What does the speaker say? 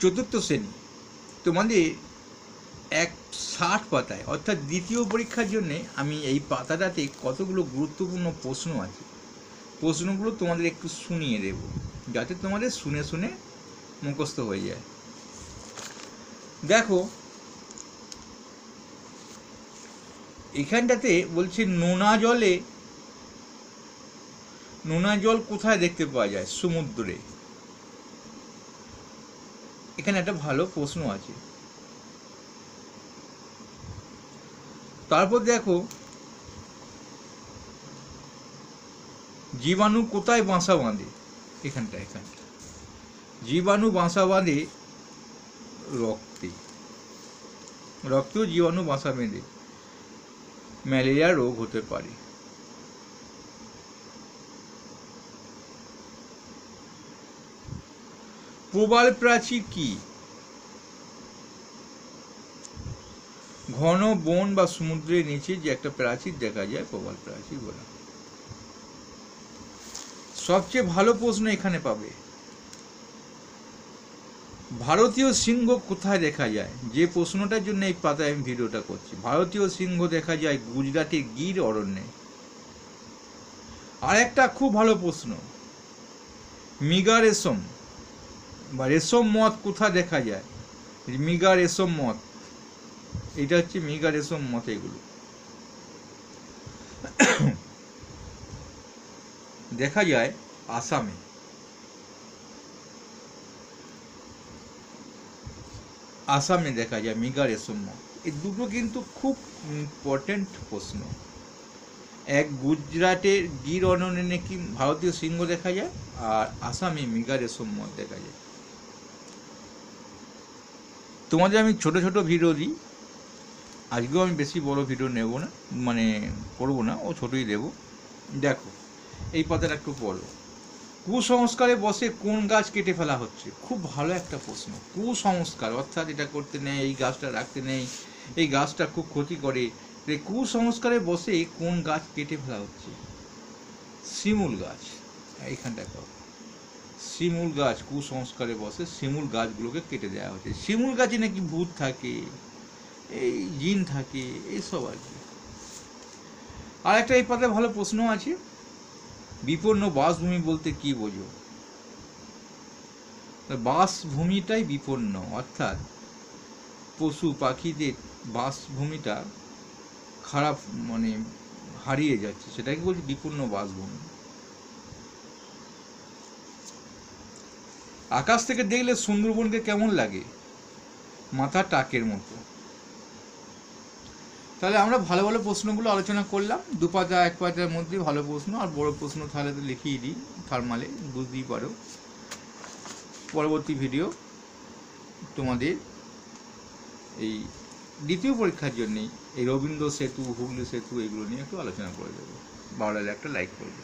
চতুর্থ শ্রেণী, তোমাদের 160 পাতায় অর্থাৎ দ্বিতীয় পরীক্ষার জন্যে আমি এই পাতাটাতে কতগুলো গুরুত্বপূর্ণ প্রশ্ন আছে, প্রশ্নগুলো তোমাদের একটু শুনিয়ে দেব যাতে তোমাদের শুনে শুনে মুখস্থ হয়ে যায়। দেখো এখানটাতে বলছে নোনা জল কোথায় দেখতে পাওয়া যায়? সমুদ্রে। এখানে একটা ভালো প্রশ্ন আছে। তারপর দেখো জীবাণু কোথায় বাসা বাঁধে? এখানটা জীবাণু বাসা বাঁধে রক্তেও জীবাণু বাসা বেঁধে ম্যালেরিয়া রোগ হতে পারে। প্রবাল প্রাচীর কি? ঘন বন বা সমুদ্রের নিচে যে একটা প্রাচীর দেখা যায় প্রবাল প্রাচীর বলা। সবচেয়ে ভালো প্রশ্ন এখানে পাবে, ভারতীয় সিংহ কোথায় দেখা যায়? যে প্রশ্নটার জন্য এই পাতায় আমি ভিডিওটা করছি। ভারতীয় সিংহ দেখা যায় গুজরাটের গির অরণ্যে। আর একটা খুব ভালো প্রশ্ন, মৃগা রেশম বা রেশম মথ কোথায় দেখা যায়? মৃগা রেশম মথ, এটা হচ্ছে মৃগা রেশম মথ। এগুলো দেখা যায় আসামে দেখা যায় মৃগা রেশম মথ। এই দুটো কিন্তু খুব ইম্পর্টেন্ট প্রশ্ন। এক, গুজরাটের গির অরণ্যে কি ভারতীয় সিংহ দেখা যায়, আর আসামে মৃগা রেশম মথ দেখা যায়। তোমাদের আমি ছোট ছোট ভিডিও দিই, আজকেও আমি বেশি বড় ভিডিও নেব না, করবো না, ও ছোটই দেব। দেখো এই পাতাটা একটু পড়ো। কুসংস্কারে বসে কোন গাছ কেটে ফেলা হচ্ছে? খুব ভালো একটা প্রশ্ন। কুসংস্কার অর্থাৎ এটা করতে নেই, এই গাছটা রাখতে নেই, এই গাছটা খুব ক্ষতি করে, কুসংস্কারে বসে কোন গাছ কেটে ফেলা হচ্ছে? শিমুল গাছ। এইখানটা শিমুল গাছ, কুসংস্কারে বসে শিমুল গাছগুলোকে কেটে দেওয়া হচ্ছে। শিমুল গাছে নাকি ভূত থাকে, এই জিন থাকে, এইসব আর কি। আর একটা এই পাতায় ভালো প্রশ্ন আছে, বিপন্ন বাসভূমি বলতে কি বোঝো? বাসভূমিটাই বিপন্ন, অর্থাৎ পশু পাখিদের বাসভূমিটা খারাপ, হারিয়ে যাচ্ছে, সেটাকে বলছি বিপন্ন বাসভূমি। আকাশ থেকে দেখলে সুন্দরবনকে কেমন লাগে? মাথা টাকের মতো। তাহলে আমরা ভালো ভালো প্রশ্নগুলো আলোচনা করলাম, 2 পাতা 1 পাতার মধ্যে ভালো প্রশ্ন, আর বড় প্রশ্ন তাহলে তো লিখিয়ে দিই, থার্মালে বুঝতেই পারো। পরবর্তী ভিডিও তোমাদের এই দ্বিতীয় পরীক্ষার জন্যেই এই রবীন্দ্র সেতু, হুগলি সেতু, এগুলো নিয়ে একটু আলোচনা করে দেবো। ভালো লাগলে একটা লাইক করবে।